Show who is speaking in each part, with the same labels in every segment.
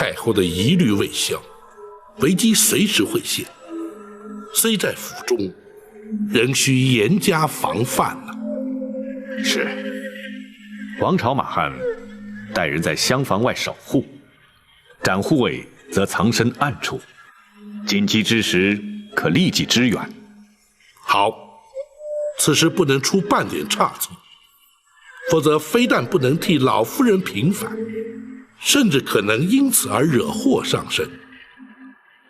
Speaker 1: 太后的疑虑未消，危机随时会现。虽在府中，仍需严加防范呐。
Speaker 2: 是。王朝马汉带人在厢房外守护，展护卫则藏身暗处，紧急之时可立即支援。
Speaker 1: 好，此时不能出半点差错，否则非但不能替老夫人平反，甚至可能因此而惹祸上身。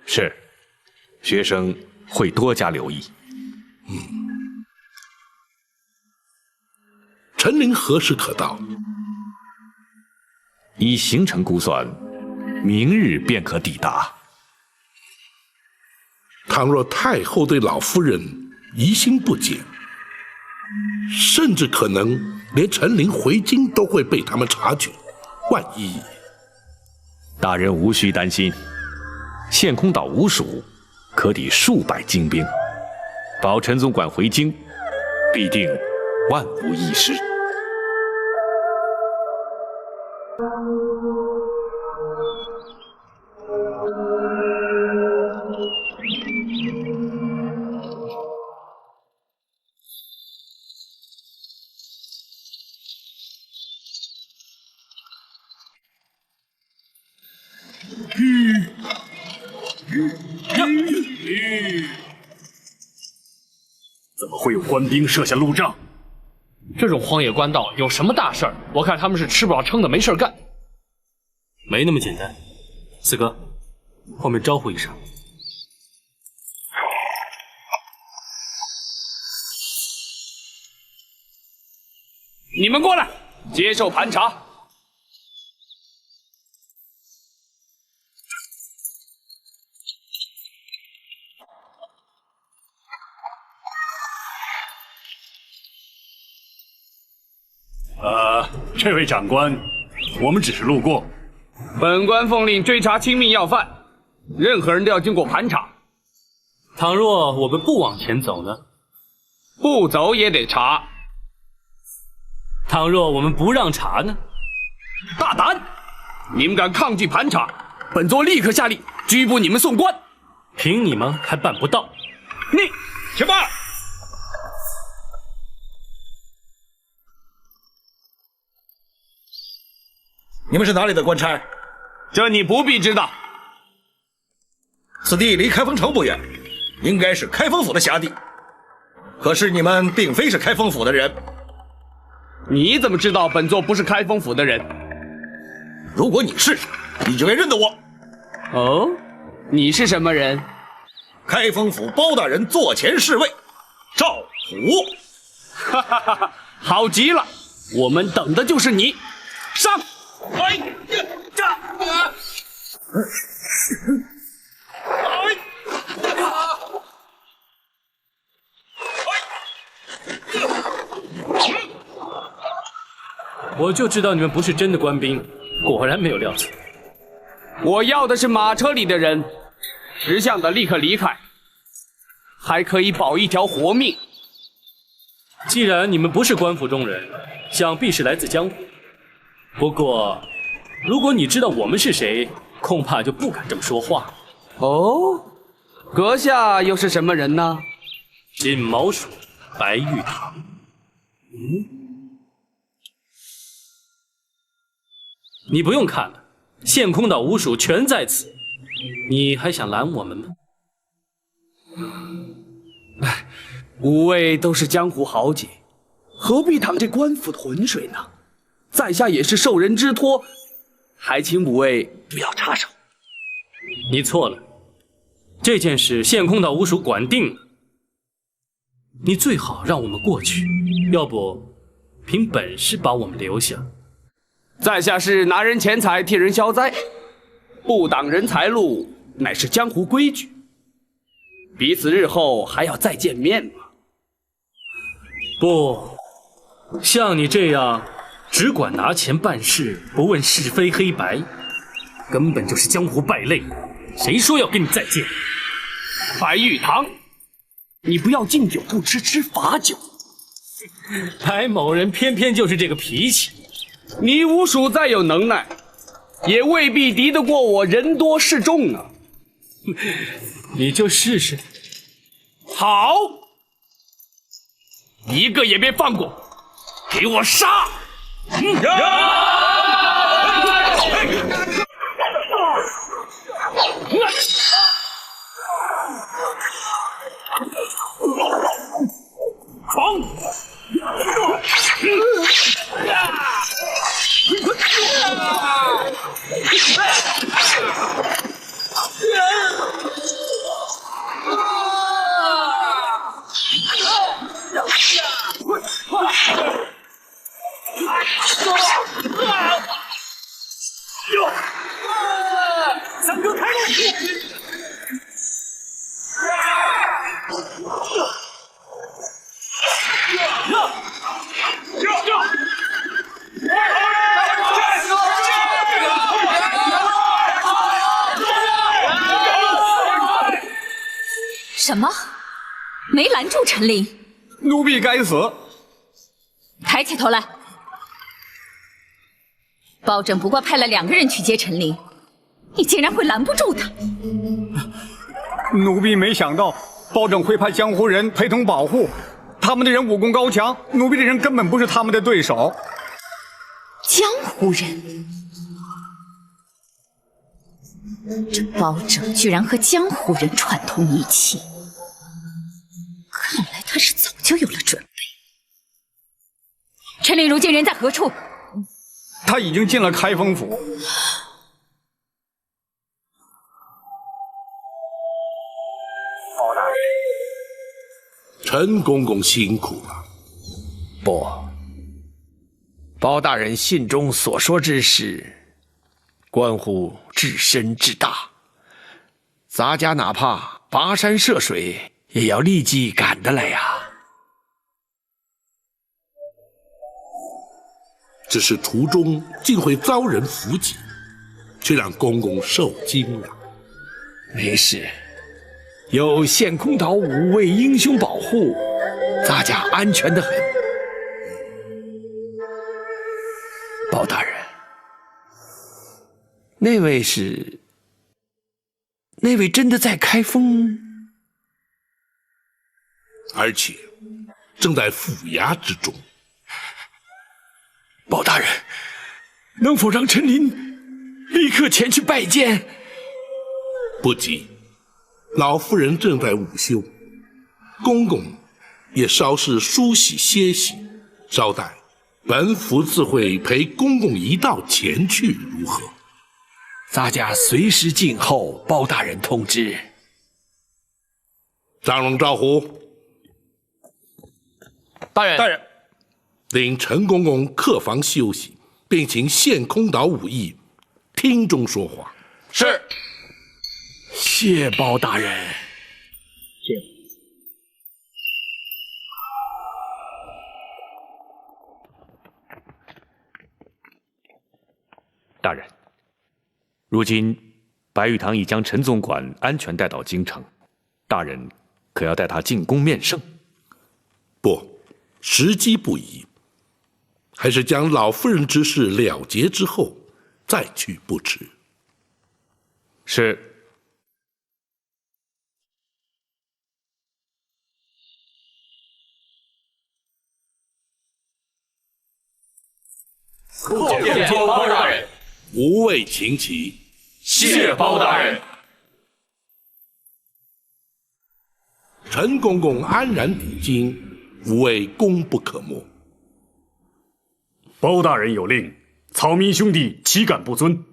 Speaker 2: 是，学生会多加留意。
Speaker 1: 陈琳何时可到？
Speaker 2: 依行程估算，明日便可抵达。
Speaker 1: 倘若太后对老夫人疑心不解，甚至可能连陈琳回京都会被他们察觉。万一……
Speaker 2: 大人无需担心，陷空岛无属可抵数百精兵，保陈总管回京，必定万无一失。
Speaker 3: 怎么会有官兵设下路障？
Speaker 4: 这种荒野官道有什么大事儿？我看他们是吃不饱撑的，没事干。
Speaker 3: 没那么简单。四哥，后面招呼一声。
Speaker 4: 你们过来，接受盘查。
Speaker 3: 这位长官，我们只是路过。
Speaker 4: 本官奉令追查亲密要犯，任何人都要经过盘查。
Speaker 3: 倘若我们不往前走呢？
Speaker 4: 不走也得查。
Speaker 3: 倘若我们不让查呢？
Speaker 4: 大胆！你们敢抗拒盘查，本座立刻下令拘捕你们送官。
Speaker 3: 凭你们还办不到。
Speaker 4: 你去吧。
Speaker 5: 你们是哪里的官差？
Speaker 4: 这你不必知道。
Speaker 5: 此地离开封城不远，应该是开封府的辖地。可是你们并非是开封府的人。
Speaker 4: 你怎么知道本座不是开封府的人？
Speaker 5: 如果你是，你就该认得我。
Speaker 4: 哦，你是什么人？
Speaker 5: 开封府包大人座前侍卫赵虎。
Speaker 4: 哈哈哈哈，好极了，我们等的就是你。上！哎呀，这！
Speaker 3: 我就知道你们不是真的官兵，果然没有料错。
Speaker 4: 我要的是马车里的人，识相的立刻离开，还可以保一条活命。
Speaker 3: 既然你们不是官府中人，想必是来自江湖。不过，如果你知道我们是谁，恐怕就不敢这么说话。
Speaker 4: 哦，阁下又是什么人呢？
Speaker 3: 金毛鼠白玉堂。你不用看了，陷空岛五属全在此，你还想拦我们吗？
Speaker 4: 哎，五位都是江湖豪杰，何必淌这官府的浑水呢？在下也是受人之托，还请五位不要插手。
Speaker 3: 你错了，这件事陷空岛五属管定了，你最好让我们过去，要不凭本事把我们留下。
Speaker 4: 在下是拿人钱财替人消灾，不挡人财路乃是江湖规矩，彼此日后还要再见面吗？
Speaker 3: 不，像你这样只管拿钱办事，不问是非黑白，根本就是江湖败类。谁说要跟你再见？
Speaker 4: 白玉堂，你不要敬酒不吃吃罚酒。
Speaker 3: 白某人偏偏就是这个脾气。
Speaker 4: 你五属再有能耐，也未必敌得过我人多势众啊。
Speaker 3: 你就试试。
Speaker 4: 好，一个也别放过，给我杀！
Speaker 3: 三哥开路！
Speaker 6: 什么？没拦住陈琳？
Speaker 4: 奴婢该死！
Speaker 6: 抬起头来！包拯不过派了2个人去接陈琳，你竟然会拦不住他？
Speaker 7: 奴婢没想到包拯会派江湖人陪同保护，他们的人武功高强，奴婢的人根本不是他们的对手。
Speaker 6: 江湖人？这包拯居然和江湖人串通一气，看来他是早就有了准备。陈琳如今人在何处？
Speaker 7: 他已经进了开封府。
Speaker 1: 陈公公辛苦了。
Speaker 8: 不，包大人信中所说之事，关乎至深至大，咱家哪怕跋山涉水，也要立即赶得来呀。
Speaker 1: 只是途中竟会遭人伏击，却让公公受惊了。
Speaker 8: 没事，有陷空岛5位英雄保护，咱家安全得很。包大人，那位真的在开封，
Speaker 1: 而且正在府衙之中。
Speaker 8: 包大人，能否让陈琳立刻前去拜见？
Speaker 1: 不急，老夫人正在午休，公公也稍事梳洗歇息，稍待本府自会陪公公一道前去，如何？
Speaker 8: 咱家随时静候包大人通知。
Speaker 1: 张龙、赵虎，
Speaker 8: 大人，大人，
Speaker 1: 令陈公公客房休息，并请陷空岛武艺厅中说话。
Speaker 8: 是。谢包大人。
Speaker 2: 大人，如今白玉堂已将陈总管安全带到京城，大人可要带他进宫面圣？
Speaker 1: 不，时机不宜，还是将老夫人之事了结之后再去不迟。
Speaker 2: 是。
Speaker 3: 见包大人。
Speaker 1: 无畏秦旗，
Speaker 3: 谢包大人。
Speaker 1: 陈公公安然抵京，无畏功不可没。
Speaker 9: 包大人有令，草民兄弟岂敢不遵？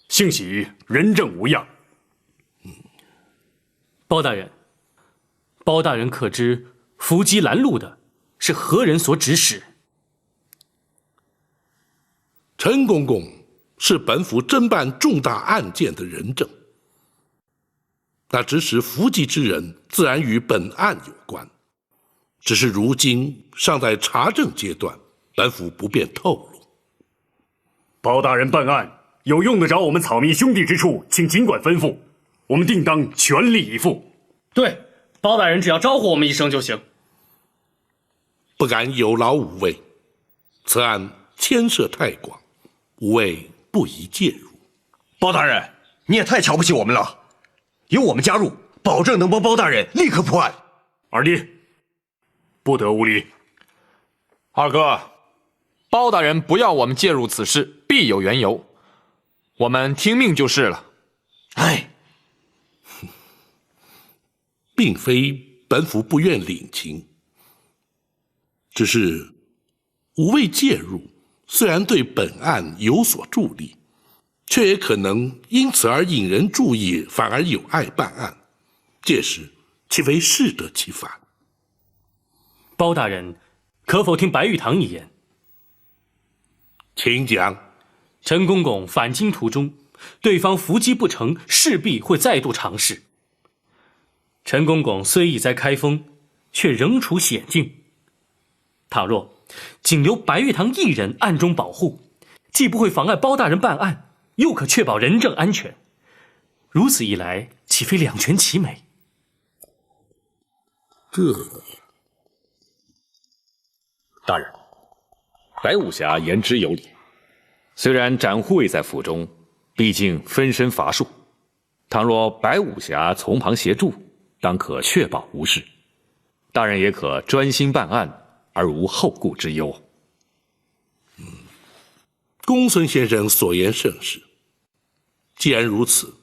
Speaker 9: 幸喜人证无恙。
Speaker 3: 包大人，包大人可知伏击拦路的是何人所指使？
Speaker 1: 陈公公是本府侦办重大案件的人证，那指使伏击之人自然与本案有关，只是如今尚在查证阶段，本府不便透露。
Speaker 9: 包大人办案有用得着我们草民兄弟之处，请尽管吩咐，我们定当全力以赴。
Speaker 3: 对，包大人只要招呼我们一声就行。
Speaker 1: 不敢有劳五位，此案牵涉太广，五位不宜介入。
Speaker 5: 包大人，你也太瞧不起我们了。有我们加入，保证能帮包大人立刻破案。
Speaker 9: 二弟，不得无礼。
Speaker 10: 二哥，包大人不要我们介入此事，必有缘由，我们听命就是了。
Speaker 5: 哎，
Speaker 1: 并非本府不愿领情，只是无谓介入，虽然对本案有所助力，却也可能因此而引人注意，反而有碍办案，届时岂非适得其反？
Speaker 3: 包大人，可否听白玉堂一言？
Speaker 1: 请讲。
Speaker 3: 陈公公返京途中，对方伏击不成，势必会再度尝试。陈公公虽已在开封，却仍处险境。倘若仅留白玉堂一人暗中保护，既不会妨碍包大人办案，又可确保人证安全。如此一来，岂非两全其美？
Speaker 2: 大人，白武侠言之有理。虽然展护卫在府中，毕竟分身乏术，倘若白武侠从旁协助，当可确保无事。大人也可专心办案，而无后顾之忧。
Speaker 1: 公孙先生所言甚是。既然如此，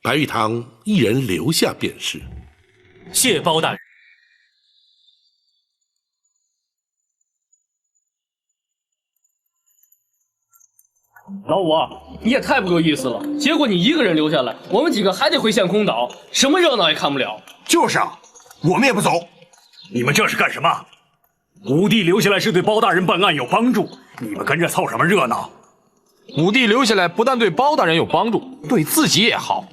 Speaker 1: 白玉堂一人留下便是。
Speaker 3: 谢包大人。
Speaker 4: 老五，你也太不够意思了！结果你一个人留下来，我们几个还得回陷空岛，什么热闹也看不了。
Speaker 5: 就是啊，我们也不走。
Speaker 9: 你们这是干什么？五弟留下来是对包大人办案有帮助，你们跟着凑什么热闹？
Speaker 10: 五弟留下来不但对包大人有帮助，对自己也好。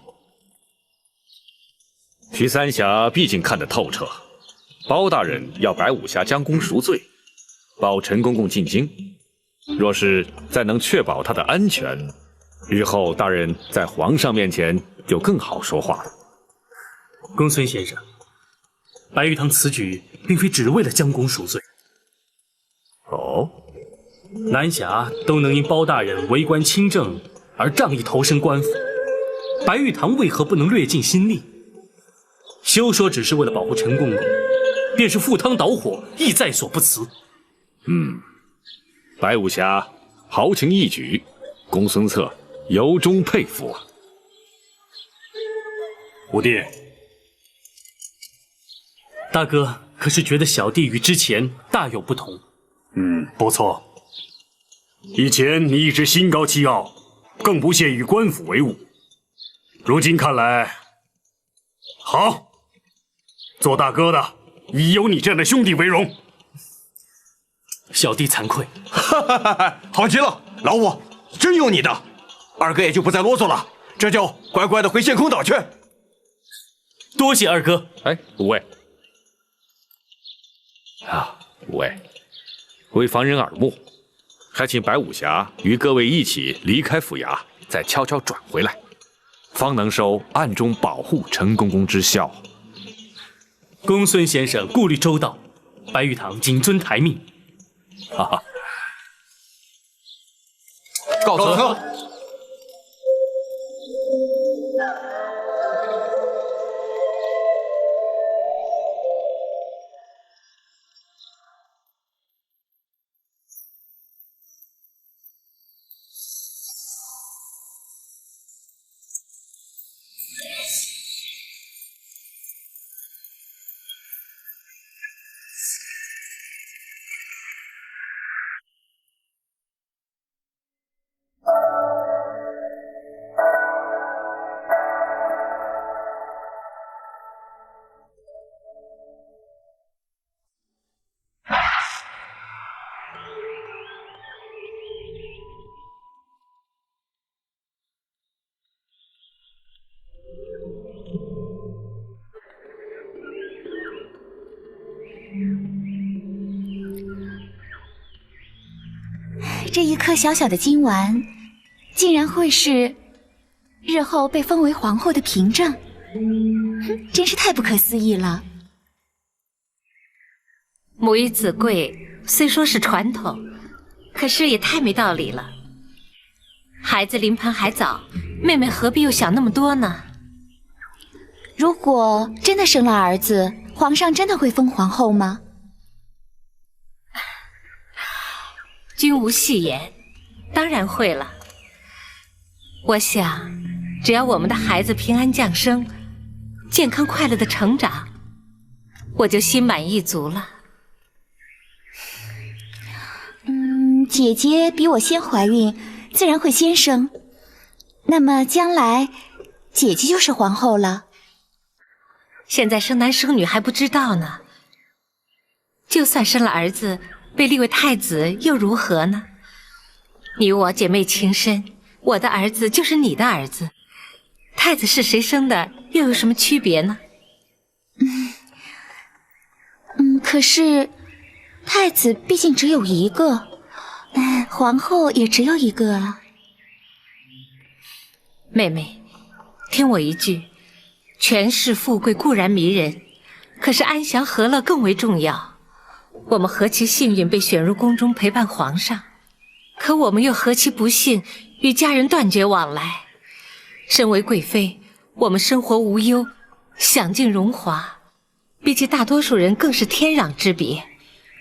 Speaker 2: 徐三侠毕竟看得透彻，包大人要白武侠将功赎罪，保陈公公进京。若是再能确保他的安全，日后大人在皇上面前就更好说话了。
Speaker 3: 公孙先生，白玉堂此举并非只为了将功赎罪。
Speaker 2: 哦，
Speaker 3: 南侠都能因包大人为官清正而仗义投身官府，白玉堂为何不能略尽心力？休说只是为了保护陈公公，便是赴汤蹈火，亦在所不辞。
Speaker 2: 白武侠豪情一举，公孙策由衷佩服啊！
Speaker 9: 五弟，
Speaker 3: 大哥可是觉得小弟与之前大有不同？
Speaker 9: 不错。以前你一直心高气傲，更不屑与官府为伍。如今看来，好，做大哥的以有你这样的兄弟为荣。
Speaker 3: 小弟惭愧。
Speaker 5: 好极了，老五，真有你的。二哥也就不再啰嗦了，这就乖乖的回陷空岛去。
Speaker 3: 多谢二哥。
Speaker 2: 哎，五位啊，五位，为防人耳目，还请白武侠与各位一起离开府衙，再悄悄转回来，方能收暗中保护陈公公之效。
Speaker 3: 公孙先生顾虑周到，白玉堂谨遵台命。
Speaker 2: 哈哈，
Speaker 10: 告辞。
Speaker 6: 这一颗小小的金丸，竟然会是日后被封为皇后的凭证，真是太不可思议了。
Speaker 11: 母以子贵，虽说是传统，可是也太没道理了。孩子临盆还早，妹妹何必又想那么多呢？
Speaker 6: 如果真的生了儿子，皇上真的会封皇后吗？
Speaker 11: 君无戏言，当然会了。我想，只要我们的孩子平安降生，健康快乐的成长，我就心满意足了。
Speaker 6: 姐姐比我先怀孕，自然会先生。那么将来，姐姐就是皇后了。
Speaker 11: 现在生男生女还不知道呢。就算生了儿子，被立为太子又如何呢？你我姐妹情深，我的儿子就是你的儿子，太子是谁生的，又有什么区别呢？
Speaker 6: 可是太子毕竟只有一个，皇后也只有一个啊。
Speaker 11: 妹妹，听我一句，权势富贵固然迷人，可是安详和乐更为重要。我们何其幸运被选入宫中陪伴皇上，可我们又何其不幸与家人断绝往来。身为贵妃，我们生活无忧，享尽荣华，比起大多数人更是天壤之别。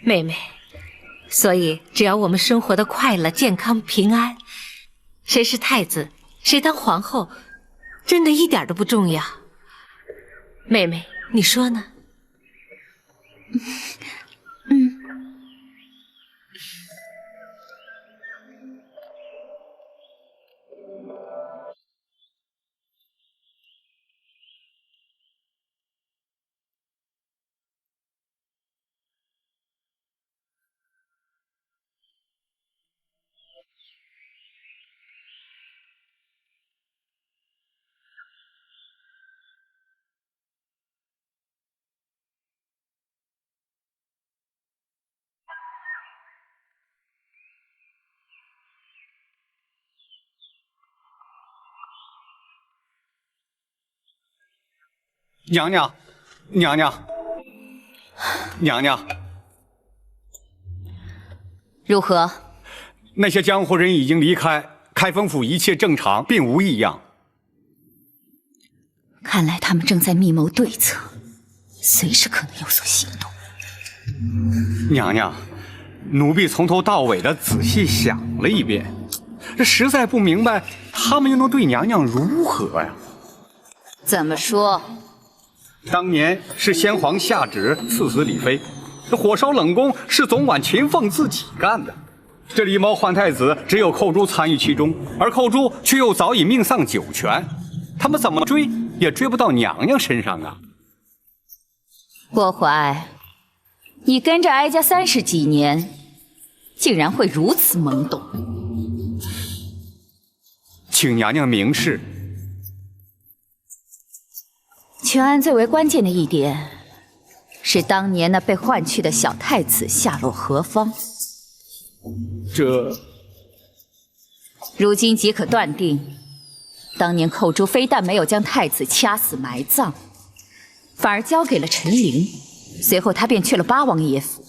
Speaker 11: 妹妹，所以只要我们生活的快乐、健康、平安，谁是太子，谁当皇后，真的一点都不重要。妹妹，你说呢？
Speaker 7: 娘娘，娘娘，娘娘，
Speaker 12: 如何？
Speaker 7: 那些江湖人已经离开，开封府一切正常，并无异样。
Speaker 12: 看来他们正在密谋对策，随时可能有所行动。
Speaker 7: 娘娘，奴婢从头到尾的仔细想了一遍，这实在不明白他们又能对娘娘如何呀？
Speaker 12: 怎么说？
Speaker 7: 当年是先皇下旨赐死李妃，这火烧冷宫是总管秦凤自己干的。这狸猫换太子，只有寇珠参与其中，而寇珠却又早已命丧九泉，他们怎么追也追不到娘娘身上啊！
Speaker 12: 郭淮，你跟着哀家30几年，竟然会如此懵懂。
Speaker 7: 请娘娘明示。
Speaker 12: 全案最为关键的一点是，当年那被换去的小太子下落何方？
Speaker 7: 这
Speaker 12: 如今即可断定，当年寇珠非但没有将太子掐死埋葬，反而交给了陈琳，随后他便去了八王爷府，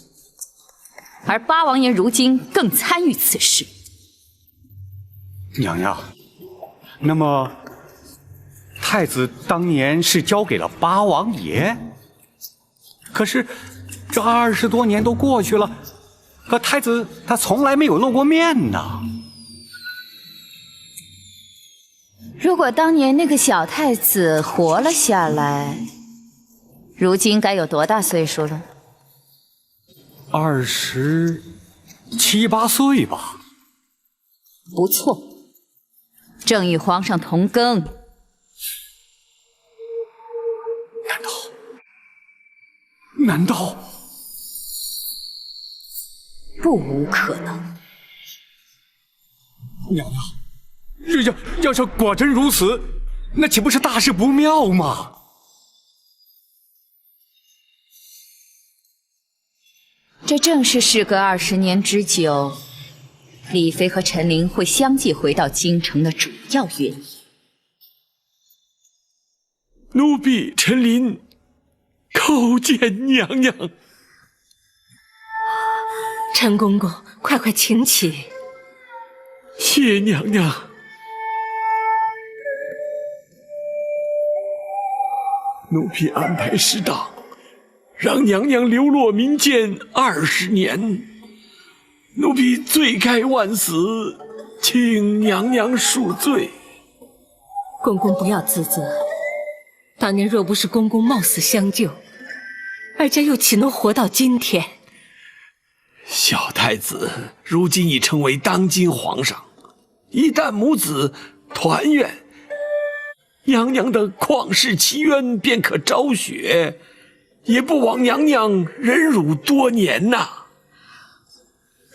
Speaker 12: 而八王爷如今更参与此事。
Speaker 7: 娘娘，那么太子当年是交给了八王爷，可是这20多年都过去了，可太子他从来没有露过面呢。
Speaker 12: 如果当年那个小太子活了下来，如今该有多大岁数了
Speaker 7: ？27、8岁吧。
Speaker 12: 不错，正与皇上同庚。
Speaker 7: 难道
Speaker 12: 不无可能？
Speaker 7: 娘娘，要是果真如此，那岂不是大事不妙吗？
Speaker 12: 这正是事隔20年之久，李妃和陈琳会相继回到京城的主要原因。
Speaker 13: 奴婢陈琳叩见娘娘。
Speaker 11: 陈公公，快快请起。
Speaker 13: 谢娘娘。奴婢安排适当，让娘娘流落民间20年。奴婢罪该万死，请娘娘恕罪。
Speaker 11: 公公不要自责，当年若不是公公冒死相救，哀家又岂能活到今天？
Speaker 13: 小太子如今已成为当今皇上，一旦母子团圆，娘娘的旷世奇冤便可昭雪，也不枉娘娘忍辱多年呐。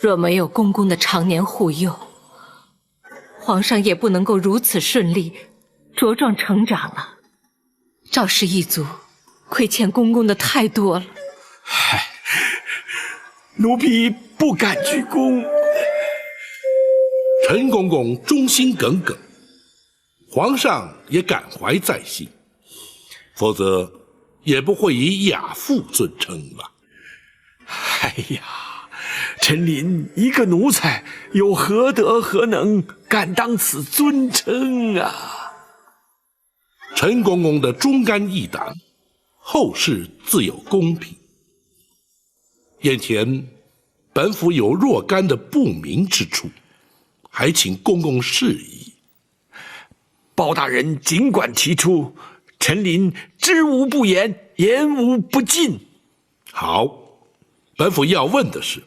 Speaker 11: 若没有公公的常年护佑，皇上也不能够如此顺利茁壮成长了。赵氏一族亏欠公公的太多了。
Speaker 13: 唉，奴婢不敢居功。
Speaker 1: 陈公公忠心耿耿，皇上也感怀在心，否则也不会以亚父尊称吧。
Speaker 13: 哎呀，陈琳一个奴才，有何德何能，敢当此尊称啊？
Speaker 1: 陈公公的忠肝义胆，后世自有公平。眼前本府有若干的不明之处，还请公公示意。
Speaker 13: 包大人尽管提出，陈琳知无不言，言无不尽。
Speaker 1: 好，本府要问的是，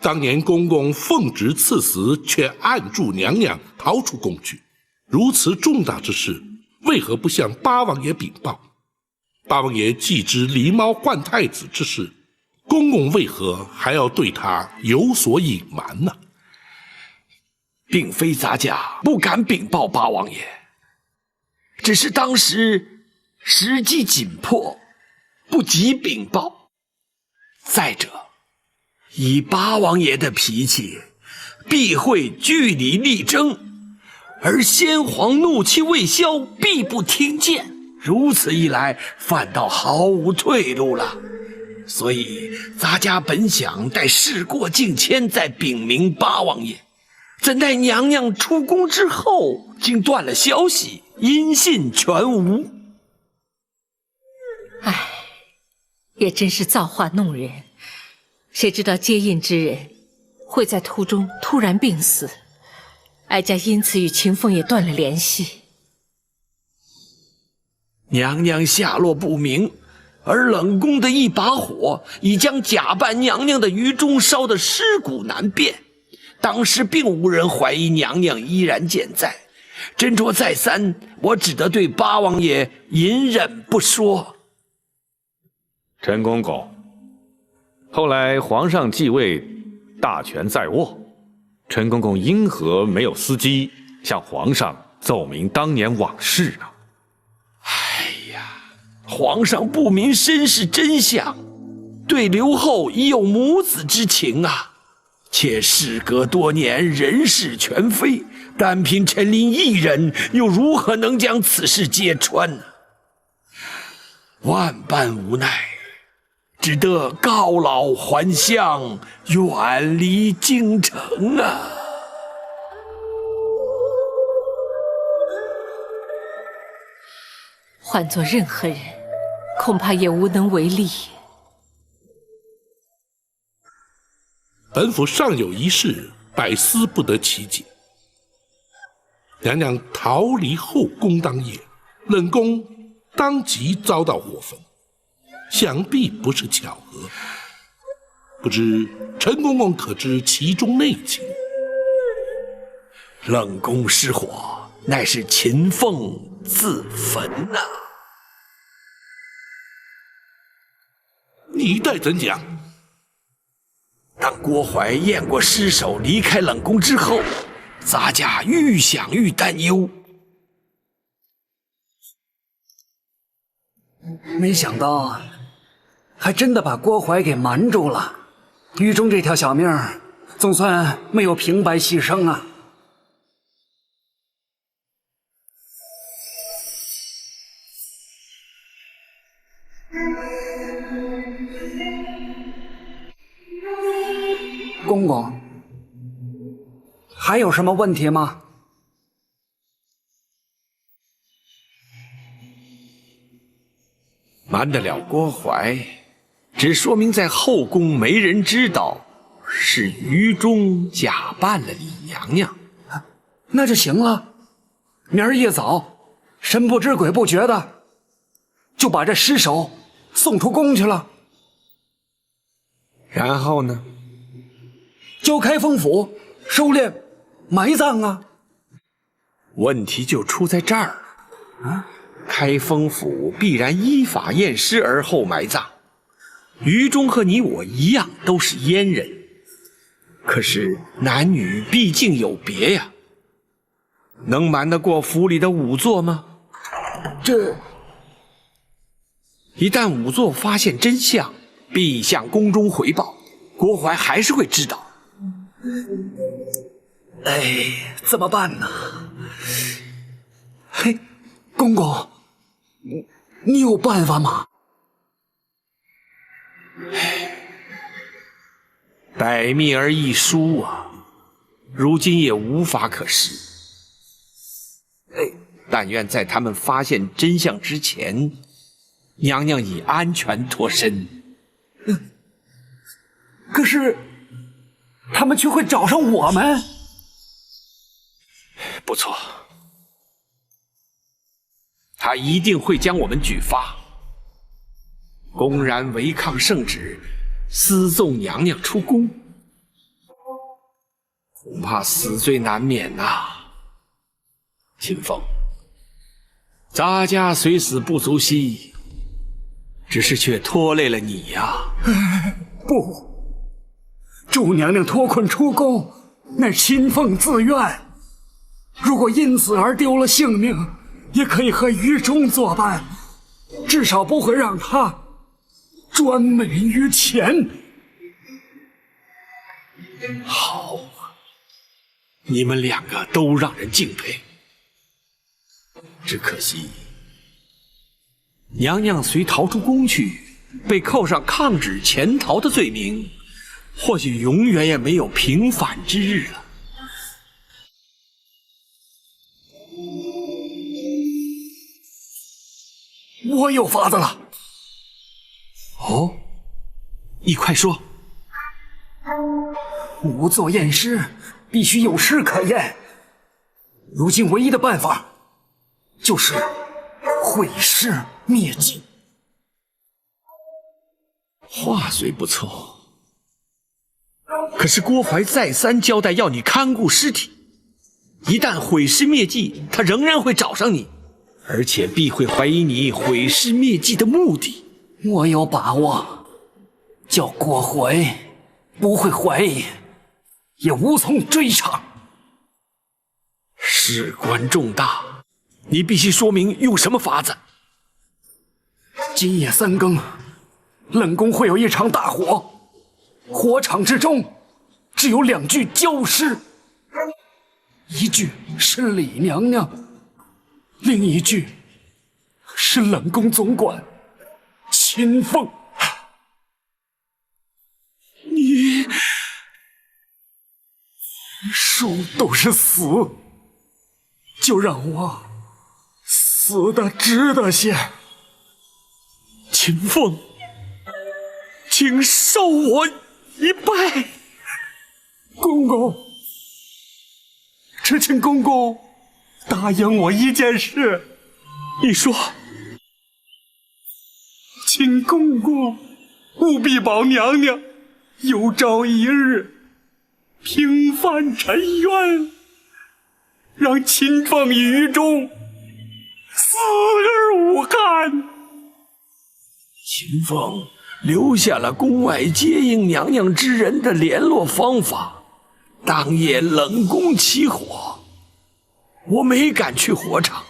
Speaker 1: 当年公公奉旨赐死，却按住娘娘逃出宫去，如此重大之事，为何不向八王爷禀报？八王爷既知狸猫换太子之事，公公为何还要对他有所隐瞒呢？
Speaker 13: 并非咱家不敢禀报八王爷，只是当时时机紧迫，不及禀报。再者，以八王爷的脾气，必会据理力争，而先皇怒气未消，必不听谏。如此一来，反倒毫无退路了。所以咱家本想待事过境迁再禀明八王爷，怎奈娘娘出宫之后，竟断了消息，音信全无。
Speaker 11: 唉，也真是造化弄人，谁知道接应之人会在途中突然病死，哀家因此与秦凤也断了联系。
Speaker 13: 娘娘下落不明，而冷宫的一把火已将假扮娘娘的余中烧得尸骨难辨。当时并无人怀疑娘娘依然健在，斟酌再三，我只得对八王爷隐忍不说。
Speaker 2: 陈公公，后来皇上继位，大权在握，陈公公因何没有伺机向皇上奏明当年往事呢？
Speaker 13: 皇上不明身世真相，对刘后已有母子之情啊。且事隔多年，人事全非，单凭陈琳一人，又如何能将此事揭穿呢？万般无奈，只得告老还乡，远离京城啊。
Speaker 11: 换做任何人，恐怕也无能为力。
Speaker 1: 本府尚有一事，百思不得其解。娘娘逃离后宫当夜，冷宫当即遭到火焚，想必不是巧合。不知陈公公可知其中内情？
Speaker 13: 冷宫失火，乃是秦凤自焚呐。
Speaker 1: 你待怎讲？
Speaker 13: 当郭槐验过尸首，离开冷宫之后，咱家愈想愈担忧。
Speaker 4: 没想到，还真的把郭槐给瞒住了。狱中这条小命，总算没有平白牺牲啊。公公，还有什么问题吗？
Speaker 13: 瞒得了郭槐，只说明在后宫没人知道是于中假扮了李娘娘。
Speaker 4: 那就行了，明儿一早，神不知鬼不觉的，就把这尸首送出宫去了。
Speaker 13: 然后呢？
Speaker 4: 交开封府收敛埋葬啊。
Speaker 13: 问题就出在这儿啊！开封府必然依法验尸而后埋葬。于中和你我一样都是阉人，可是男女毕竟有别呀，能瞒得过府里的仵作吗？
Speaker 4: 这
Speaker 13: 一旦仵作发现真相，必向宫中回报，郭槐还是会知道。
Speaker 4: 哎，怎么办呢？嘿，公公，你有办法吗？
Speaker 13: 百密而一疏啊，如今也无法可施。但愿在他们发现真相之前，娘娘已安全脱身。
Speaker 4: 可是他们却会找上我们。
Speaker 13: 不错，他一定会将我们举发，公然违抗圣旨，私纵娘娘出宫，恐怕死罪难免呐。秦凤，咱家虽死不足惜，只是却拖累了你呀。
Speaker 4: 不，祝娘娘脱困出宫，乃秦凤自愿。如果因此而丢了性命，也可以和于中作伴，至少不会让他专美于前。
Speaker 13: 好，你们两个都让人敬佩。只可惜，娘娘虽逃出宫去，被扣上抗旨潜逃的罪名，或许永远也没有平反之日了。
Speaker 4: 我有法子了。
Speaker 13: 哦，你快说。
Speaker 4: 仵作验尸必须有尸可验，如今唯一的办法就是毁尸灭迹。
Speaker 13: 话虽不错，可是郭槐再三交代要你看顾尸体，一旦毁尸灭迹，他仍然会找上你，而且必会怀疑你毁尸灭迹的目的。
Speaker 4: 我有把握，叫郭槐不会怀疑，也无从追查。
Speaker 13: 事关重大，你必须说明用什么法子。
Speaker 4: 今夜3更，冷宫会有一场大火，火场之中只有2具焦尸，一具是李娘娘，另一具是冷宫总管秦凤。你数都是死，就让我死得值得些。
Speaker 13: 秦凤，请受我一拜。
Speaker 4: 公公，只请公公答应我一件事。
Speaker 13: 你说。
Speaker 4: 请公公务必保娘娘有朝一日平反沉冤，让秦凤于中死而无憾。
Speaker 13: 秦凤留下了宫外接应娘娘之人的联络方法，当夜冷宫起火，我没敢去火场，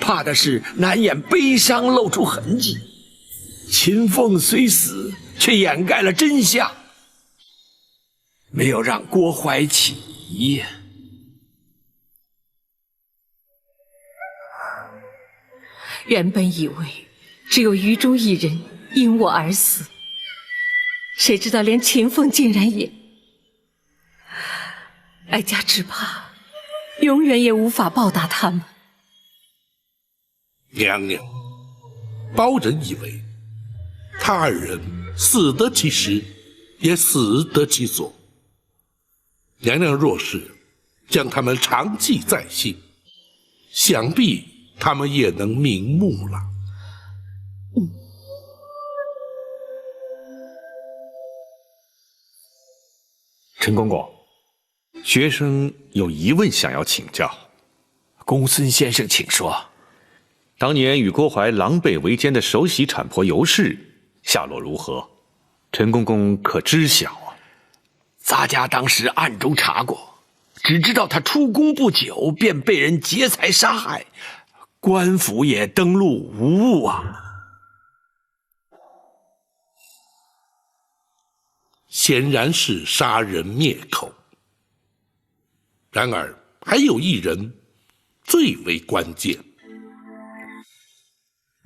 Speaker 13: 怕的是难掩悲伤露出痕迹。秦凤虽死，却掩盖了真相，没有让郭槐起疑。
Speaker 11: 原本以为只有于中一人因我而死，谁知道连秦凤竟然也……哀家只怕永远也无法报答他们。
Speaker 1: 娘娘，包人以为他二人死得其时，也死得其所。娘娘若是将他们长记在心，想必他们也能瞑目了。
Speaker 2: 陈公公，学生有疑问想要请教。
Speaker 8: 公孙先生，请说。
Speaker 2: 当年与郭槐狼狈为奸的首席产婆尤氏下落如何？陈公公可知晓啊？
Speaker 8: 咱家当时暗中查过，只知道他出宫不久便被人劫财杀害，官府也登录无误啊。
Speaker 1: 显然是杀人灭口。然而还有一人最为关键。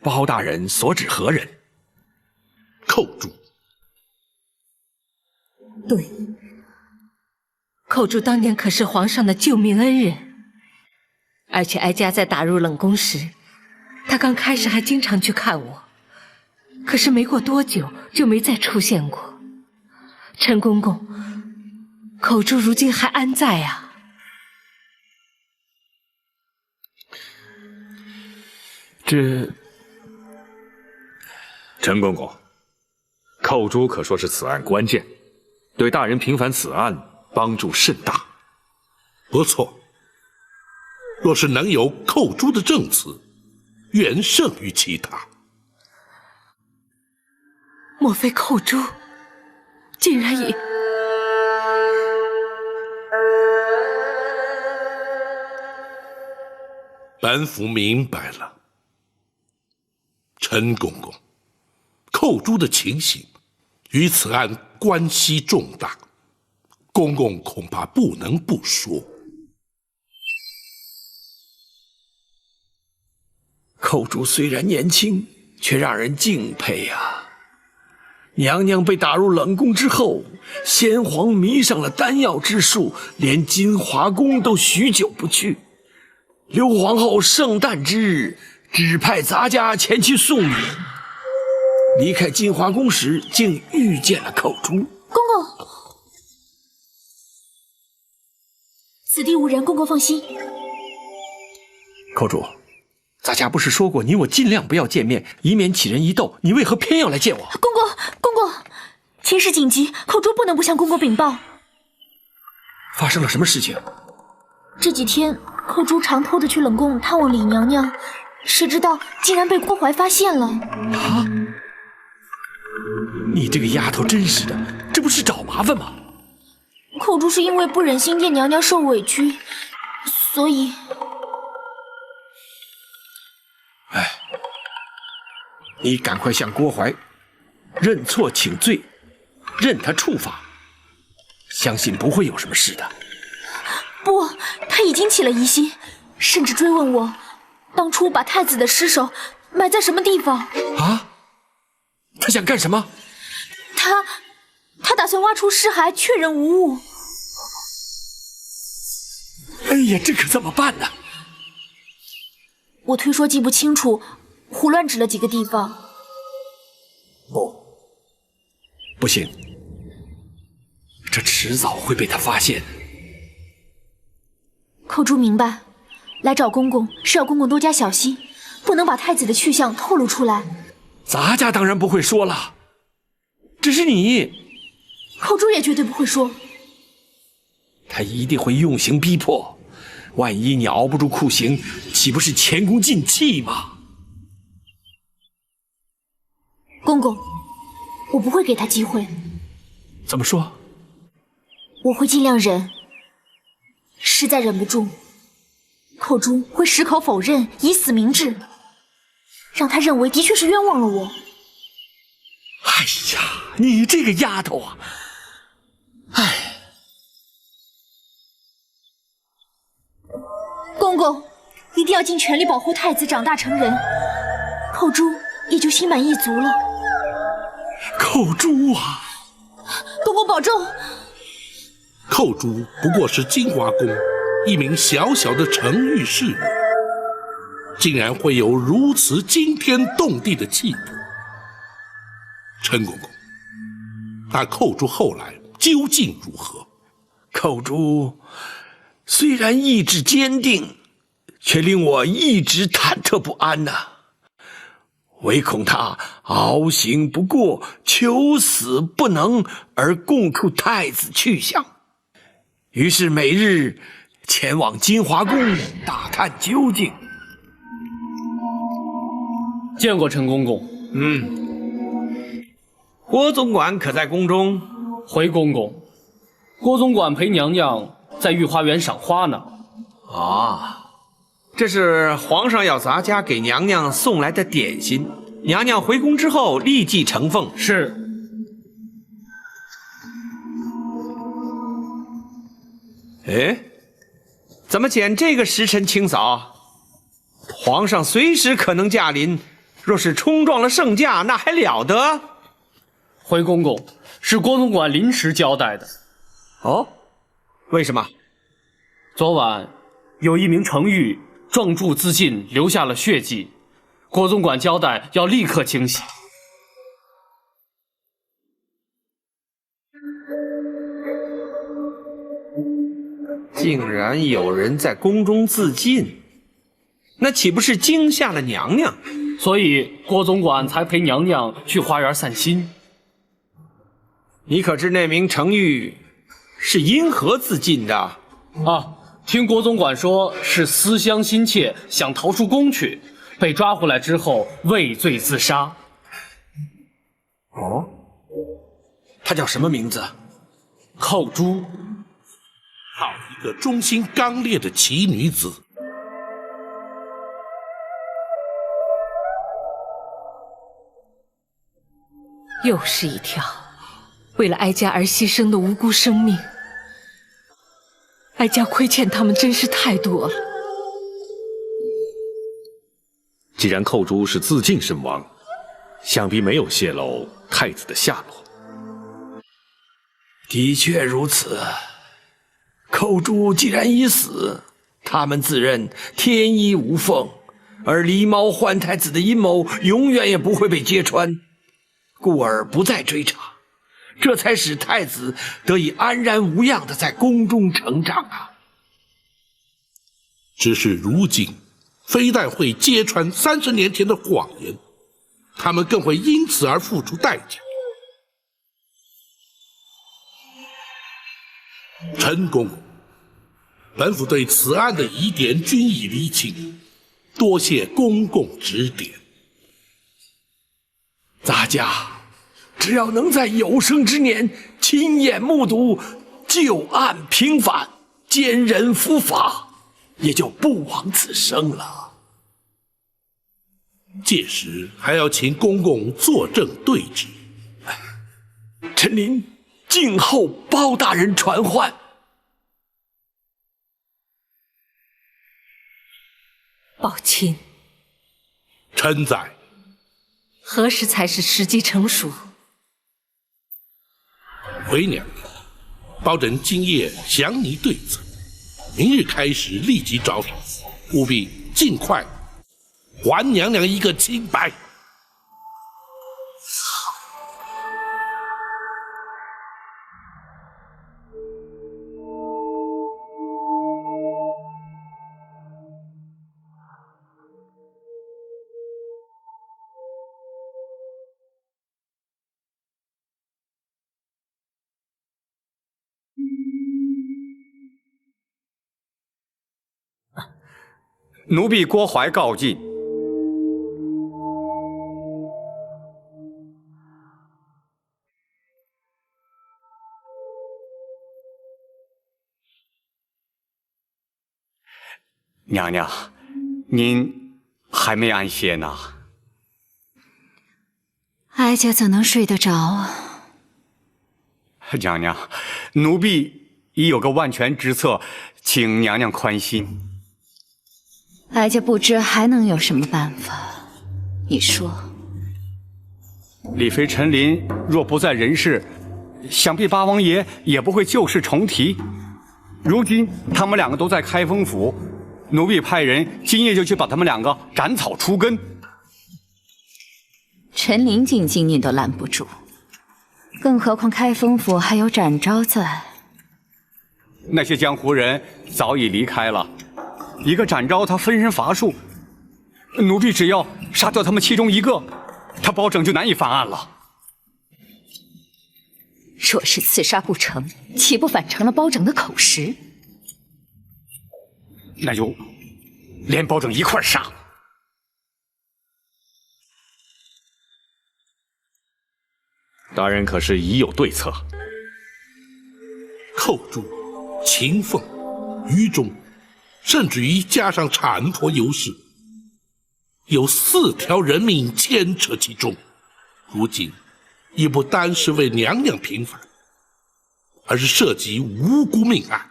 Speaker 8: 包大人所指何人？
Speaker 1: 寇珠。
Speaker 11: 对，寇珠当年可是皇上的救命恩人，而且哀家在打入冷宫时，他刚开始还经常去看我，可是没过多久就没再出现过。陈公公，寇珠如今还安在啊？
Speaker 2: 陈公公，寇珠可说是此案关键，对大人平反此案帮助甚大。
Speaker 1: 不错，若是能有寇珠的证词，远胜于其他。
Speaker 11: 莫非寇珠竟然也……
Speaker 1: 本府明白了。陈公公，寇珠的情形与此案关系重大，公公恐怕不能不说。
Speaker 8: 寇珠虽然年轻，却让人敬佩啊。娘娘被打入冷宫之后，先皇迷上了丹药之术，连金华宫都许久不去。刘皇后圣诞之日，指派咱家前去送礼。离开金华宫时，竟遇见了寇珠。
Speaker 6: 公公，此地无人，公公放心。
Speaker 8: 寇珠，咱家不是说过你我尽量不要见面，以免起人疑窦，你为何偏要来见我？
Speaker 6: 公公，情势紧急，寇珠不能不向公公禀报。
Speaker 8: 发生了什么事情？
Speaker 6: 这几天，寇珠常偷着去冷宫探望李娘娘，谁知道竟然被郭槐发现了。
Speaker 8: 啊！你这个丫头真是的，这不是找麻烦吗？
Speaker 6: 寇珠是因为不忍心见娘娘受委屈，所以……
Speaker 8: 哎，你赶快向郭槐认错请罪，任他处罚，相信不会有什么事的。
Speaker 6: 不，他已经起了疑心，甚至追问我当初把太子的尸首埋在什么地方。
Speaker 8: 啊？他想干什么？
Speaker 6: 他打算挖出尸骸，确认无误。
Speaker 8: 哎呀，这可怎么办呢？
Speaker 6: 我推说记不清楚，胡乱指了几个地方。
Speaker 8: 不行，这迟早会被他发现。
Speaker 6: 寇珠明白，来找公公是要公公多加小心，不能把太子的去向透露出来。
Speaker 8: 咱家当然不会说了，只是你……
Speaker 6: 寇珠也绝对不会说。
Speaker 8: 他一定会用刑逼迫，万一你熬不住酷刑，岂不是前功尽弃吗？
Speaker 6: 公公，我不会给他机会。
Speaker 8: 怎么说？
Speaker 6: 我会尽量忍，实在忍不住，寇珠会矢口否认，以死明志，让他认为的确是冤枉了我。
Speaker 8: 哎呀，你这个丫头啊！哎，
Speaker 6: 公公一定要尽全力保护太子长大成人，寇珠也就心满意足了。
Speaker 8: 寇珠啊！
Speaker 6: 公公保重。
Speaker 1: 寇珠不过是金华宫一名小小的承御侍女，竟然会有如此惊天动地的气魄，陈公公，那寇珠后来究竟如何？
Speaker 13: 寇珠虽然意志坚定，却令我一直忐忑不安呐。唯恐他熬刑不过，求死不能，而供出太子去向。于是每日前往金华宫打探究竟。
Speaker 4: 见过陈公公。
Speaker 13: 郭总管可在宫中？
Speaker 4: 回公公，郭总管陪娘娘在御花园赏花呢。
Speaker 8: 啊，这是皇上要咱家给娘娘送来的点心，娘娘回宫之后立即呈奉。
Speaker 4: 是。
Speaker 8: 哎，怎么拣这个时辰清扫？皇上随时可能驾临，若是冲撞了圣驾，那还了得？
Speaker 4: 回公公，是郭总管临时交代的。
Speaker 8: 哦，为什么？
Speaker 4: 昨晚有一名程昱撞柱自尽，留下了血迹，郭总管交代要立刻清洗。
Speaker 8: 竟然有人在宫中自尽，那岂不是惊吓了娘娘？
Speaker 4: 所以郭总管才陪娘娘去花园散心。
Speaker 8: 你可知那名程昱是因何自尽的？
Speaker 4: 啊，听郭总管说是思乡心切，想逃出宫去，被抓回来之后畏罪自杀。
Speaker 8: 哦，她叫什么名字？
Speaker 4: 寇珠。
Speaker 1: 好一个忠心刚烈的奇女子！
Speaker 11: 又是一条为了哀家而牺牲的无辜生命，哀家亏欠他们真是太多了。
Speaker 2: 既然寇珠是自尽身亡，想必没有泄露太子的下落。
Speaker 13: 的确如此。寇珠既然已死，他们自认天衣无缝，而狸猫换太子的阴谋永远也不会被揭穿，故而不再追查，这才使太子得以安然无恙地在宫中成长啊。
Speaker 1: 只是如今，非但会揭穿30年前的谎言，他们更会因此而付出代价。陈公公，本府对此案的疑点均已厘清，多谢公公指点。
Speaker 13: 咱家只要能在有生之年亲眼目睹旧案平反，奸人伏法，也就不枉此生了。
Speaker 1: 届时还要请公公作证对质。
Speaker 13: 臣您静候包大人传唤。
Speaker 11: 宝琴，
Speaker 1: 臣在。
Speaker 11: 何时才是时机成熟？
Speaker 1: 回娘娘，包拯今夜详拟对策，明日开始立即招手，务必尽快还娘娘一个清白。
Speaker 7: 奴婢郭槐告进。娘娘，您还没安歇呢？
Speaker 12: 哀家怎能睡得着啊？
Speaker 7: 娘娘，奴婢已有个万全之策，请娘娘宽心。
Speaker 12: 哀家不知还能有什么办法，你说。
Speaker 7: 李妃陈琳若不在人世，想必八王爷也不会旧事重提。如今他们两个都在开封府，奴婢派人今夜就去把他们两个斩草除根。
Speaker 12: 陈琳进京您都拦不住，更何况开封府还有展昭在。
Speaker 7: 那些江湖人早已离开了，一个展昭他分身乏术，奴婢只要杀掉他们其中一个，他保证就难以翻案了。
Speaker 12: 若是刺杀不成，岂不反成了包拯的口实？
Speaker 7: 那就连包拯一块杀。
Speaker 2: 大人可是已有对策？
Speaker 1: 寇珠、秦凤、于忠，甚至于加上产婆尤氏，有4条人命牵扯其中。如今已不单是为娘娘平反，而是涉及无辜命案。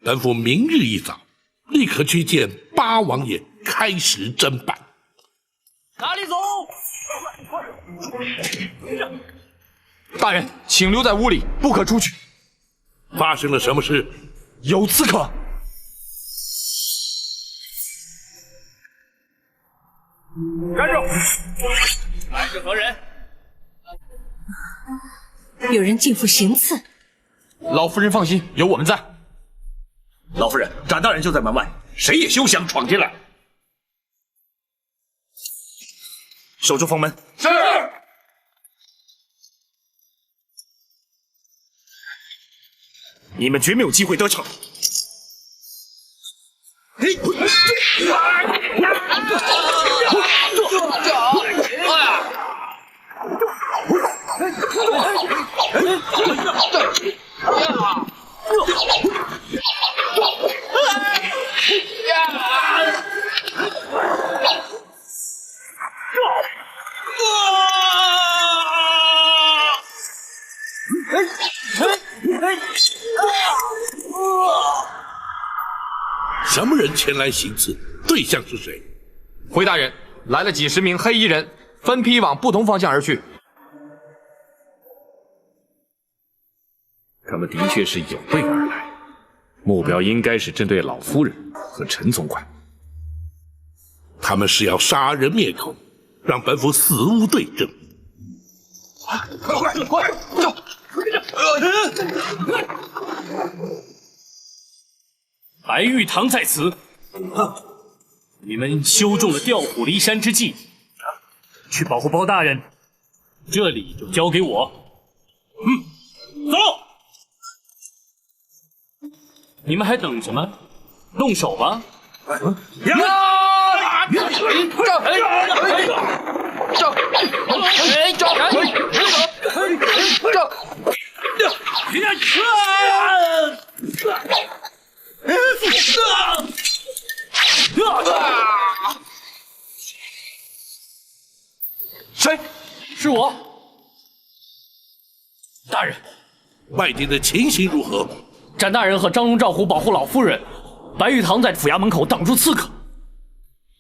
Speaker 1: 本府明日一早立刻去见八王爷，开始侦办。
Speaker 10: 哪里走？大人，请留在屋里，不可出去。
Speaker 1: 发生了什么事？
Speaker 10: 有刺客。
Speaker 5: 站住！来是何人？
Speaker 11: 有人进府行刺。
Speaker 10: 老夫人放心，有我们在。
Speaker 5: 老夫人，展大人就在门外，谁也休想闯进来。守住封门。是。你们绝没有机会得逞。
Speaker 1: 什么人前来行刺？对象是谁？
Speaker 10: 回大人，来了几10名黑衣人，分批往不同方向而去。
Speaker 2: 他们的确是有备而来，目标应该是针对老夫人和陈总管。
Speaker 1: 他们是要杀人灭口，让本府死无对证。
Speaker 5: 快走！
Speaker 3: 白玉堂在此，你们修中了调虎离山之计，去保护包大人，这里就交给我。走！你们还等什么？动手吧！
Speaker 10: 谁？
Speaker 3: 是我。大人，
Speaker 1: 外地的情形如何？
Speaker 3: 展大人和张龙、赵虎保护老夫人，白玉堂在府衙门口挡住刺客。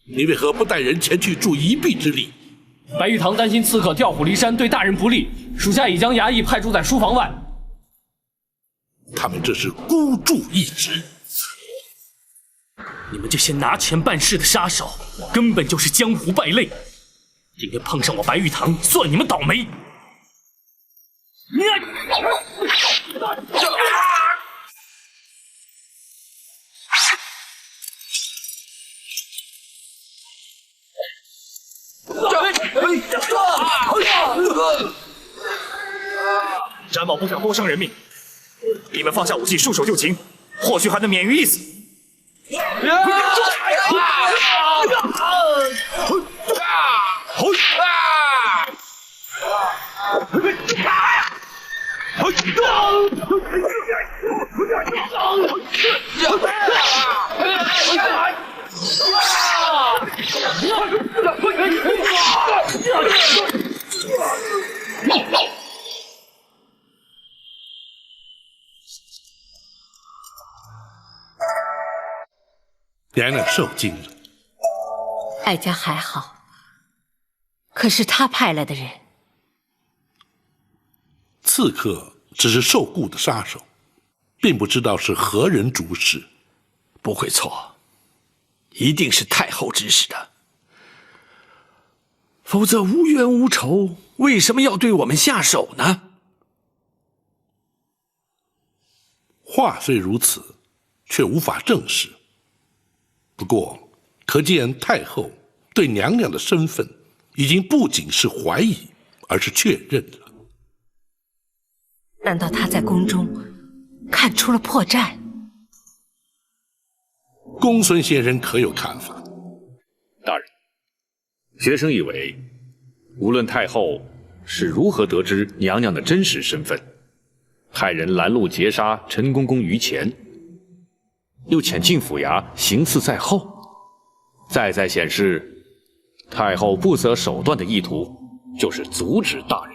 Speaker 1: 你为何不带人前去助一臂之力？
Speaker 3: 白玉堂担心刺客调虎离山对大人不利，属下已将衙役派驻在书房外。
Speaker 1: 他们这是孤注一掷。
Speaker 3: 你们这些拿钱办事的杀手，根本就是江湖败类。今天碰上我白玉堂，算你们倒霉。
Speaker 5: 展某不想多伤人命，你们放下武器，束手就擒，或许还能免于一死。
Speaker 1: 娘娘受惊了。
Speaker 11: 哀家还好，可是他派来的人，
Speaker 1: 刺客只是受雇的杀手，并不知道是何人主使。
Speaker 13: 不会错，一定是太后指使的。否则无冤无仇，为什么要对我们下手呢？
Speaker 1: 话虽如此，却无法证实。不过，可见太后对娘娘的身份已经不仅是怀疑，而是确认了。
Speaker 11: 难道她在宫中看出了破绽？
Speaker 1: 公孙先生可有看法？
Speaker 2: 大人，学生以为，无论太后是如何得知娘娘的真实身份，派人拦路截杀陈公公于前，又潜进府衙行刺在后，再显示太后不择手段的意图，就是阻止大人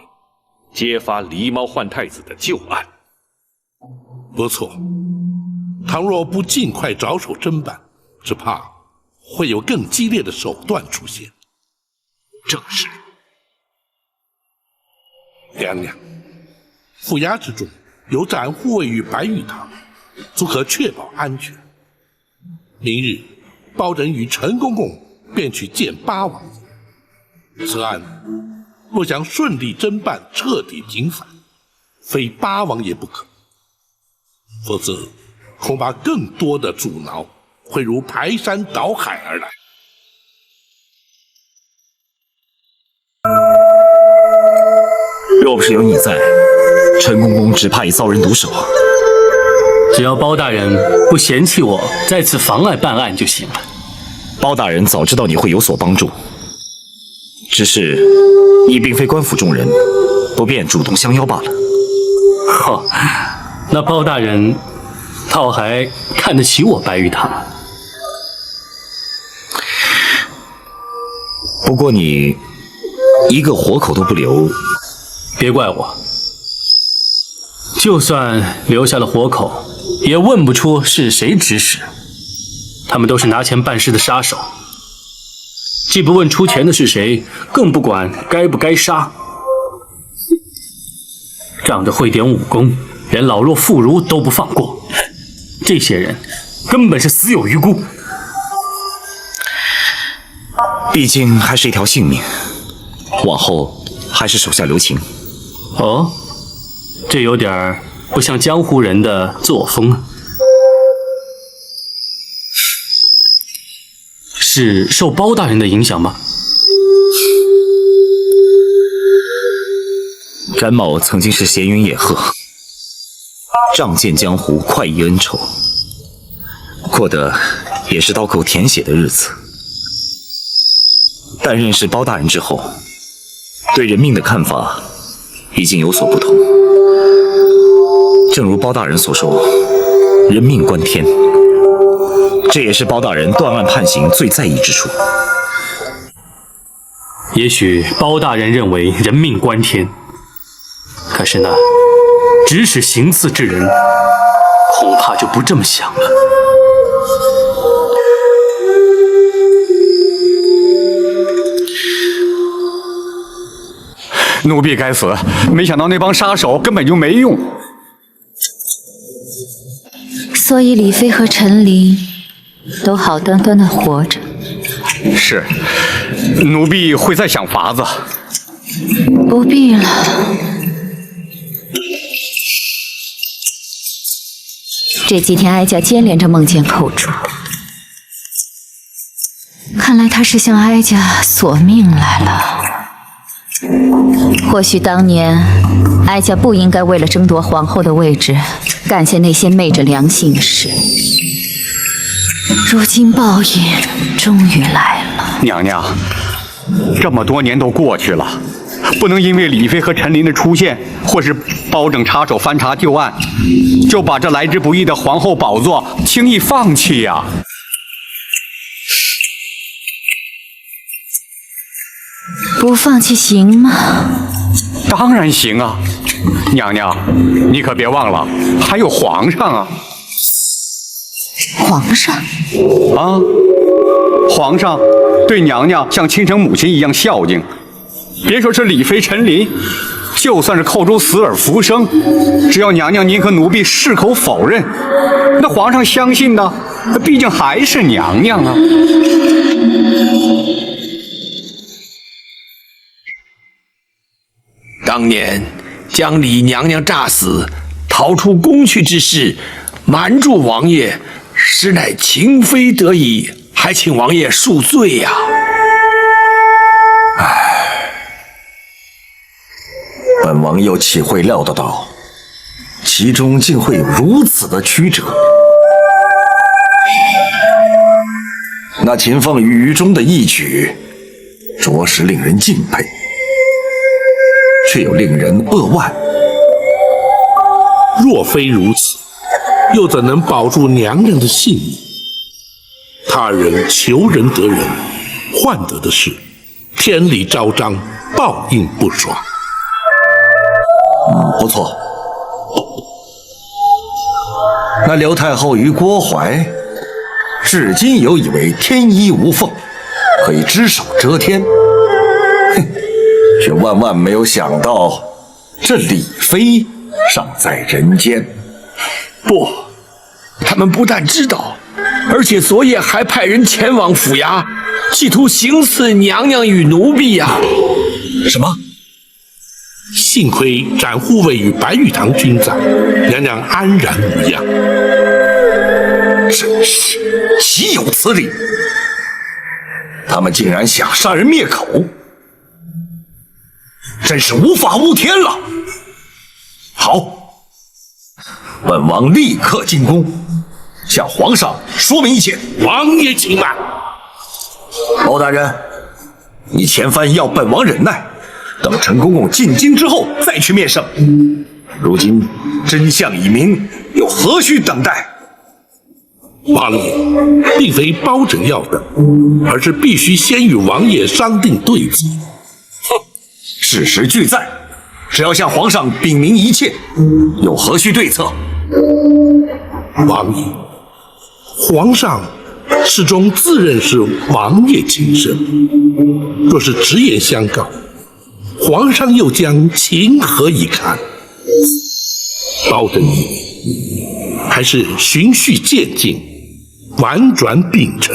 Speaker 2: 揭发狸猫换太子的旧案。
Speaker 1: 不错，倘若不尽快着手侦办，只怕会有更激烈的手段出现。
Speaker 2: 正是。
Speaker 1: 娘娘，府衙之中有展护卫与白玉堂，足可确保安全。明日，包拯与陈公公便去见八王爷。此案若想顺利侦办、彻底平反，非八王爷不可，否则恐怕更多的阻挠会如排山倒海而来。
Speaker 14: 若不是有你在，陈公公只怕已遭人毒手。
Speaker 3: 只要包大人不嫌弃我再次妨碍办案就行了。
Speaker 14: 包大人早知道你会有所帮助，只是你并非官府中人，不便主动相邀罢了。
Speaker 3: 那包大人倒还看得起我白玉堂。
Speaker 14: 不过你一个活口都不留，
Speaker 3: 别怪我。就算留下了活口，也问不出是谁指使。他们都是拿钱办事的杀手，既不问出钱的是谁，更不管该不该杀。长得会点武功，连老弱妇孺都不放过，这些人根本是死有余辜。
Speaker 14: 毕竟还是一条性命，往后还是手下留情。
Speaker 3: 哦，这有点不像江湖人的作风啊。是受包大人的影响吗？
Speaker 14: 詹某曾经是闲云野鹤，仗剑江湖，快意恩仇，过得也是刀口舔血的日子。但认识包大人之后，对人命的看法已经有所不同。正如包大人所说，人命关天，这也是包大人断案判刑最在意之处。
Speaker 3: 也许包大人认为人命关天，可是那指使行刺之人，恐怕就不这么想了。
Speaker 7: 奴婢该死，没想到那帮杀手根本就没用。
Speaker 12: 所以李妃和陈琳都好端端的活着。
Speaker 7: 是，奴婢会再想法子。
Speaker 12: 不必了。这几天哀家接连着梦见寇珠，看来他是向哀家索命来了。或许当年哀家不应该为了争夺皇后的位置，干些那些昧着良心的事。如今报应终于来了。
Speaker 7: 娘娘，这么多年都过去了，不能因为李妃和陈琳的出现，或是包拯插手翻查旧案，就把这来之不易的皇后宝座轻易放弃呀。
Speaker 12: 不放弃行吗？
Speaker 7: 当然行啊，娘娘，你可别忘了，还有皇上啊。
Speaker 12: 皇上？
Speaker 7: 啊，皇上对娘娘像亲生母亲一样孝敬。别说是李妃陈琳，就算是寇珠死而复生，只要娘娘您和奴婢矢口否认，那皇上相信的，毕竟还是娘娘啊。
Speaker 12: 不放弃行吗？当然行啊，皇上对娘娘像亲生母亲一样孝敬。别说是李妃陈琳，就算是寇珠死而复生，只要娘娘您和奴婢矢口否认，那皇上相信的，毕竟还是娘娘啊。
Speaker 7: 娘娘，
Speaker 13: 当年将李娘娘诈死，逃出宫去之事，瞒住王爷，实乃情非得已，还请王爷恕罪呀。
Speaker 15: 本王又岂会料得到，其中竟会有如此的曲折？那秦凤与中的义举，着实令人敬佩，却又令人扼腕。
Speaker 1: 若非如此，又怎能保住娘娘的性命？他人求人得人，换得的是天理昭彰，报应不爽。
Speaker 15: 不错。那刘太后与郭槐，至今犹以为天衣无缝，可以只手遮天，却万万没有想到，这李妃尚在人间。
Speaker 13: 不，他们不但知道，而且昨夜还派人前往府衙，企图行刺娘娘与奴婢呀！
Speaker 15: 什么？
Speaker 1: 幸亏展护卫与白玉堂均在，娘娘安然无恙。
Speaker 15: 真是岂有此理！他们竟然想杀人灭口，真是无法无天了。好，本王立刻进宫，向皇上说明一切。
Speaker 1: 王爷请慢。
Speaker 15: 包大人，你前番要本王忍耐，等陈公公进京之后再去面圣。如今真相已明，又何须等待？
Speaker 1: 王爷，并非包拯要等，而是必须先与王爷商定对策。
Speaker 15: 事实俱在，只要向皇上禀明一切，又何须对策？
Speaker 1: 王爷，皇上始终自认是王爷亲生，若是直言相告，皇上又将情何以堪？包拯以为，还是循序渐进，婉转秉承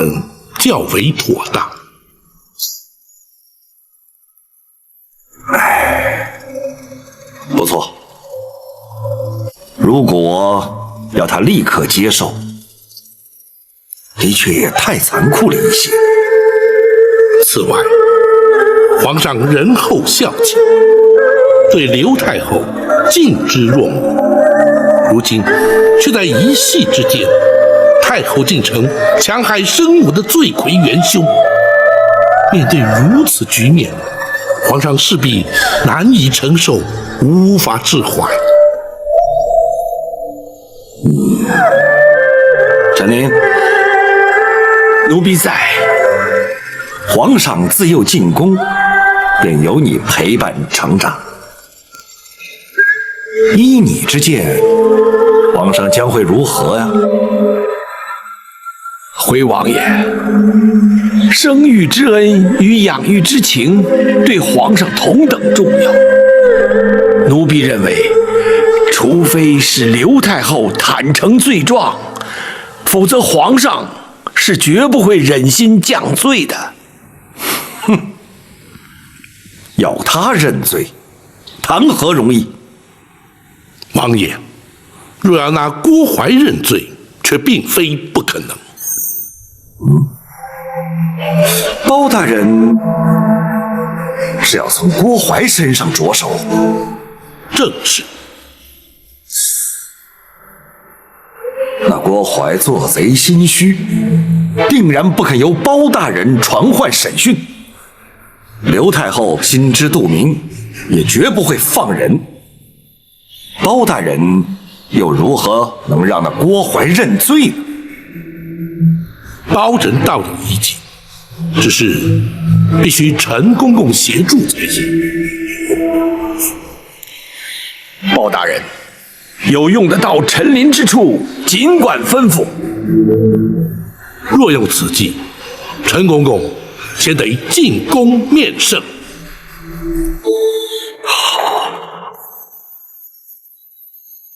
Speaker 1: 较为妥当。
Speaker 15: 不错，如果要他立刻接受，的确也太残酷了一些。
Speaker 1: 此外，皇上仁厚孝敬，对刘太后敬之若母，如今却在一夕之间，太后竟成强害生母的罪魁元凶。面对如此局面，皇上势必难以承受，无法置怀。
Speaker 15: 陈琳，
Speaker 13: 奴婢在。
Speaker 15: 皇上自幼进宫，便由你陪伴成长。依你之见，皇上将会如何呀？
Speaker 13: 回王爷，生育之恩与养育之情对皇上同等重要。奴婢认为，除非是刘太后坦诚罪状，否则皇上是绝不会忍心降罪的。
Speaker 15: 哼，要他认罪，谈何容易？
Speaker 1: 王爷，若要拿郭槐认罪，却并非不可能。
Speaker 15: 包大人是要从郭槐身上着手？
Speaker 1: 正是。
Speaker 15: 那郭槐做贼心虚，定然不肯由包大人传唤审讯。刘太后心知肚明，也绝不会放人。包大人又如何能让那郭槐认罪呢？
Speaker 1: 包拯倒有意见，只是必须陈公公协助才行。
Speaker 13: 包大人，有用得到陈琳之处，尽管吩咐。
Speaker 1: 若用此计，陈公公先得进宫面圣。